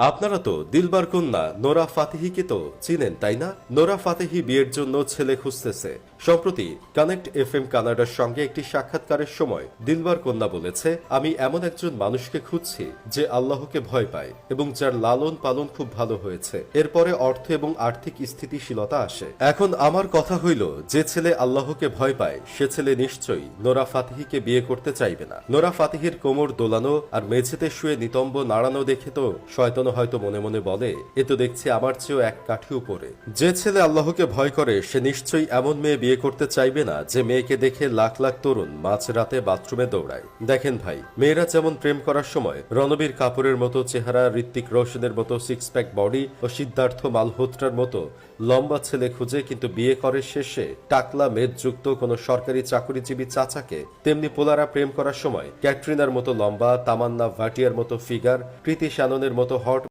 আপনারা তো দিলবার কন্যা নোরা ফাতেহিকে তো চিনেন তাই না? নোরা ফাতেহি বিয়ের জন্য ছেলে খুঁজতেছে। সম্প্রতি কানেক্ট এফএম কানাডার সঙ্গে একটি সাক্ষাৎকারের সময় দিলবার কন্যা বলেছে, আমি এমন একজন মানুষকে খুঁজছি যে আল্লাহকে ভয় পায় এবং যার লালন পালন খুব ভালো হয়েছে, এরপরে অর্থ এবং আর্থিক স্থিতিশীলতা আসে। এখন আমার কথা হইল, যে ছেলে আল্লাহকে ভয় পায় সে ছেলে নিশ্চয়ই নোরা ফাতেহিকে বিয়ে করতে চাইবে না। নোরা ফাতেহির কোমর দোলানো আর মেঝেতে শুয়ে নিতম্ব নাড়ানো দেখে তো শয়তান হয়তো মনে মনে বলে, এ তো দেখছি আমার চেয়েও এক কাঠি উপরে। যে ছেলে আল্লাহকে ভয় করে সে নিশ্চয়ই এমন মেয়ে বিয়ে করতে চাইবে না যে মেয়েকে দেখে লাখ লাখ তরুণ মাঝরাতে বাথরুমে দৌড়ায়। দেখেন ভাই, মেয়েরা যেমন প্রেম করার সময় রণবীর কাপুরের মতো চেহারা, ঋত্বিক রোশনের মতো সিক্স প্যাক বডি ও সিদ্ধার্থ মালহোত্রার মতো লম্বা ছেলে খুঁজে কিন্তু বিয়ে করে শেষে টাকলা মেদযুক্ত কোনো সরকারি চাকরিজীবী চাচাকে, তেমনি পোলারা প্রেম করার সময় ক্যাটরিনার মতো লম্বা, তামান্না ভাটিয়ার মতো ফিগার, কৃতি শ্যাননের মতো হট